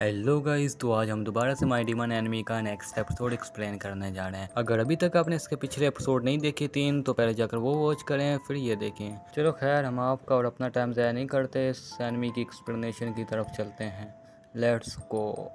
Hello guys, तो आज हम दोबारा से माय डीमन एनिमी का नेक्स्ट एपिसोड एक्सप्लेन करने जा रहे हैं। अगर अभी तक आपने इसके पिछले एपिसोड नहीं देखे 3 तो पहले जाकर वो वॉच करें फिर ये देखें। चलो खैर, हम आपका और अपना टाइम ज़ाया नहीं करते, इस एनिमी की एक्सप्लेनेशन की तरफ चलते हैं। Let's go.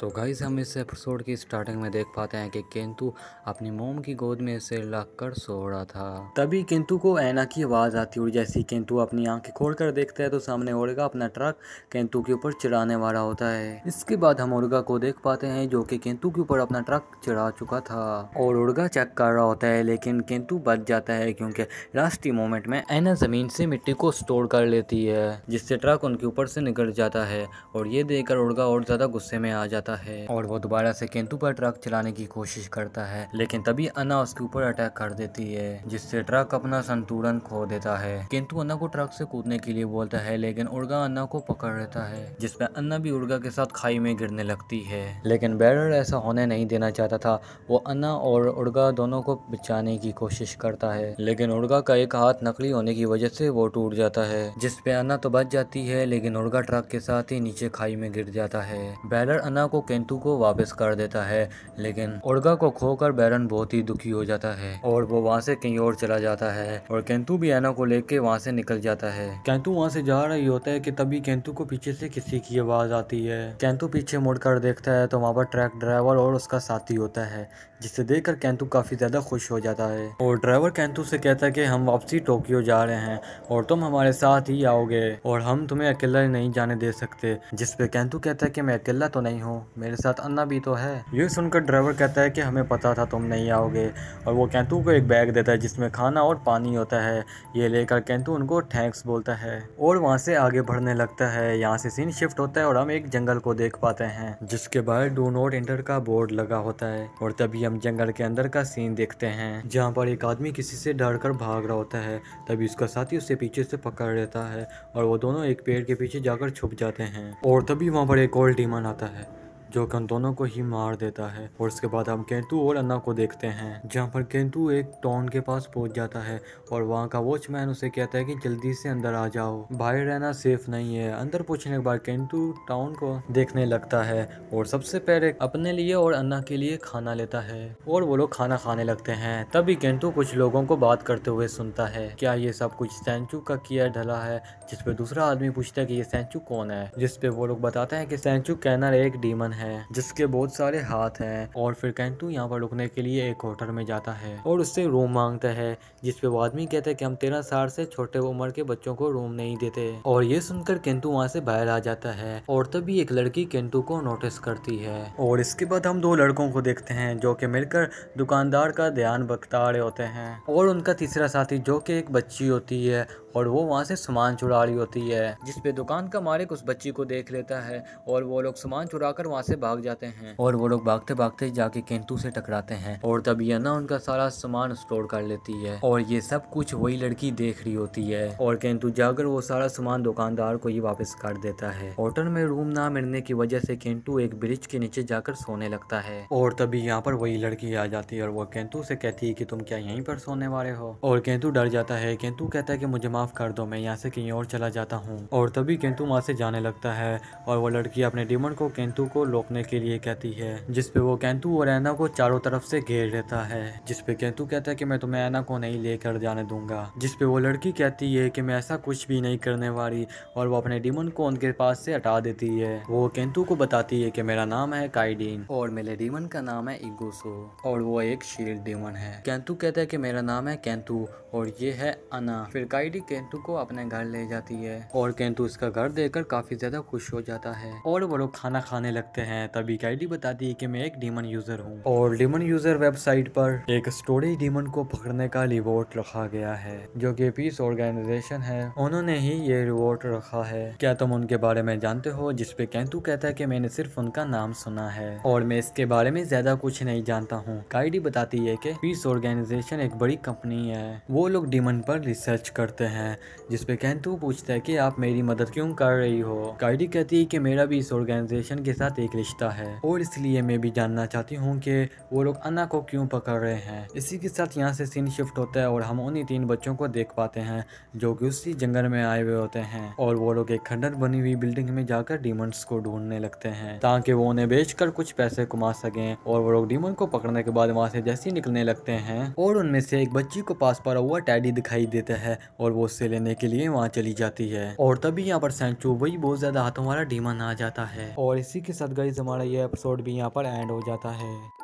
तो गाइस, हम इस एपिसोड की स्टार्टिंग में देख पाते हैं कि केंतु अपनी मोम की गोद में सिर रख कर सो रहा था। तभी केंतु को ऐना की आवाज़ आती और जैसे ही केंतु अपनी आंखें खोलकर देखता है तो सामने ओरगा अपना ट्रक केंतु के ऊपर चढ़ाने वाला होता है। इसके बाद हम ओरगा को देख पाते हैं जो कि केंतु के ऊपर अपना ट्रक चढ़ा चुका था और ओरगा चेक कर रहा होता है, लेकिन केंतु बच जाता है क्योंकि लास्ट मोमेंट में ऐना जमीन से मिट्टी को स्टोर कर लेती है, जिससे ट्रक उनके ऊपर से निकल जाता है। और ये देखकर ओरगा और ज्यादा गुस्से में आ जाता है और वो दोबारा से केंतु पर ट्रक चलाने की कोशिश करता है, लेकिन तभी अन्ना उसके ऊपर अटैक कर देती है, जिससे ट्रक अपना संतुलन खो देता है। केंतु अन्ना को ट्रक से कूदने के लिए बोलता है, लेकिन उर्गा अन्ना को पकड़ लेता है, जिसमें अन्ना भी उर्गा के साथ खाई में गिरने लगती है। लेकिन बैरर ऐसा होने नहीं देना चाहता था। वो अन्ना और उर्गा दोनों को बचाने की कोशिश करता है, लेकिन उर्गा का एक हाथ नकली होने की वजह से वो टूट जाता है, जिसपे अन्ना तो बच जाती है, लेकिन उर्गा ट्रक के साथ ही नीचे खाई में गिर जाता है। बैरर अन्ना को केंतु को वापस कर देता है, लेकिन उर्गा को खोकर बैरन बहुत ही दुखी हो जाता है और वो वहाँ से कहीं और चला जाता है और केंतु भी ऐना को लेके वहाँ से निकल जाता है। केंतु वहाँ से जा रही होता है कि तभी केंतु को पीछे से किसी की आवाज आती है। केंतु पीछे मुड़कर देखता है तो वहाँ पर ट्रक ड्राइवर और उसका साथी होता है, जिसे देखकर केंतु काफी ज्यादा खुश हो जाता है और ड्राइवर केंतु से कहता है कि हम वापसी टोक्यो जा रहे हैं और तुम हमारे साथ ही आओगे और हम तुम्हें अकेला नहीं जाने दे सकते। जिसपे केंतु कहता है कि मैं अकेला तो नहीं हूँ, मेरे साथ अन्ना भी तो है। ये सुनकर ड्राइवर कहता है कि हमें पता था तुम नहीं आओगे और वो केंतु को एक बैग देता है जिसमें खाना और पानी होता है। ये लेकर केंतु उनको थैंक्स बोलता है और वहाँ से आगे बढ़ने लगता है। यहाँ से सीन शिफ्ट होता है और हम एक जंगल को देख पाते हैं जिसके बाहर डू नॉट एंटर का बोर्ड लगा होता है और तभी हम जंगल के अंदर का सीन देखते हैं जहाँ पर एक आदमी किसी से डरकर भाग रहा होता है। तभी उसका साथी उसे पीछे से पकड़ लेता है और वो दोनों एक पेड़ के पीछे जाकर छुप जाते हैं और तभी वहाँ पर एक और डीमन आता है जो कि उन दोनों को ही मार देता है। और उसके बाद हम केंतु और अन्ना को देखते हैं जहाँ पर केंतु एक टाउन के पास पहुंच जाता है और वहाँ का वॉचमैन उसे कहता है कि जल्दी से अंदर आ जाओ, बाहर रहना सेफ नहीं है। अंदर पहुंचने के बाद केंतु टाउन को देखने लगता है और सबसे पहले अपने लिए और अन्ना के लिए खाना लेता है और वो लोग खाना खाने लगते हैं। तभी केंतु कुछ लोगों को बात करते हुए सुनता है, क्या ये सब कुछ सेंचू का किया ढला है? जिसपे दूसरा आदमी पूछता है कि ये सेंचू कौन है? जिसपे वो लोग बताते हैं कि सेंचू कैनर एक डीमन है जिसके बहुत सारे हाथ हैं। और फिर केंतु यहाँ पर रुकने के लिए एक होटल में जाता है और उससे रूम मांगता है, जिसपे वो आदमी कहता है कि हम 13 साल से छोटे उम्र के बच्चों को रूम नहीं देते। और ये सुनकर केंतु वहाँ से बाहर आ जाता है और तभी एक लड़की केंतु को नोटिस करती है और इसके बाद हम दो लड़कों को देखते हैं जो कि मिलकर दुकानदार का ध्यान भटका रहे होते हैं और उनका तीसरा साथी जो कि एक बच्ची होती है और वो वहाँ से सामान चुरा रही होती है, जिसपे दुकान का मालिक उस बच्ची को देख लेता है और वो लोग सामान चुराकर वहाँ से भाग जाते हैं और वो लोग भागते भागते जाके केंतु से टकराते हैं और तभी अन्ना उनका सारा सामान स्टोर कर लेती है और ये सब कुछ वही लड़की देख रही होती है और केंतु जाकर वो सारा सामान दुकानदार को ही वापस कर देता है। होटल में रूम ना मिलने की वजह से केंतु एक ब्रिज के नीचे जाकर सोने लगता है और तभी यहाँ पर वही लड़की आ जाती है और वो केंतु से कहती है कि तुम क्या यहीं पर सोने वाले हो? और केंतु डर जाता है। केंतु कहता है कि मुझे माफ कर दो, मैं यहाँ से कहीं और चला जाता हूँ। और तभी केंतु वहाँ से जाने लगता है और वो लड़की अपने डीमन को केंतु को रोकने के लिए कहती है, जिसपे वो केंतु और ऐना को चारों तरफ से घेर लेता है। जिसपे केंतु कहता है कि मैं तुम्हें ऐना को नहीं लेकर जाने दूंगा। जिसपे वो लड़की कहती है कि मैं ऐसा कुछ भी नहीं करने वाली और वो अपने डीमन को उनके पास से हटा देती है। वो केंतु को बताती है कि मेरा नाम है काइडीन और मेरे डीमन का नाम है इगुसो और वो एक शील्ड डीमन है। केंतु कहता है कि मेरा नाम है केंतु और ये है अन्ना। फिर काइडी केंतु को अपने घर ले जाती है और केंतु इसका घर देखकर काफी ज्यादा खुश हो जाता है और वो लोग खाना खाने लगते हैं। तभी काइडी बताती है कि मैं एक डीमन यूजर हूँ और डीमन यूजर वेबसाइट पर एक स्टोरेज डीमन को पकड़ने का रिवॉर्ड रखा गया है जो कि पीस ऑर्गेनाइजेशन है, उन्होंने ही ये रिवॉर्ड रखा है। क्या तुम उनके बारे में जानते हो? जिसपे केंतु कहता है कि मैंने सिर्फ उनका नाम सुना है और मैं इसके बारे में ज्यादा कुछ नहीं जानता हूँ। काइडी बताती है कि पीस ऑर्गेनाइजेशन एक बड़ी कंपनी है, वो लोग डीमन पर रिसर्च करते हैं हैं, जिसपे केंटू पूछता है कि आप मेरी मदद क्यों कर रही हो। काइडी कहती है कि मेरा भी इस ऑर्गेनाइजेशन के साथ एक रिश्ता है और इसलिए मैं भी जानना चाहती हूँ कि वो लोग अन्ना को क्यों पकड़ रहे हैं। इसी के साथ यहाँ से सीन शिफ्ट होता है और हम उन्हीं 3 बच्चों को देख पाते हैं जो कि उसी जंगल में आए हुए होते हैं और वो लोग एक खंडर बनी हुई बिल्डिंग में जाकर डीमंस को ढूंढने लगते हैं ताकि वो उन्हें बेचकर कुछ पैसे कमा सकें। और वो लोग डीमन को पकड़ने के बाद वहाँ से जैसे ही निकलने लगते हैं और उनमें से एक बच्ची को पास पड़ा हुआ टैडी दिखाई देता है और वो उससे लेने के लिए वहाँ चली जाती है। और तभी यहाँ पर सेंचू वही बहुत ज्यादा हाथों वाला डीमन आ जाता है और इसी के साथ गाइस हमारा ये एपिसोड भी यहाँ पर एंड हो जाता है।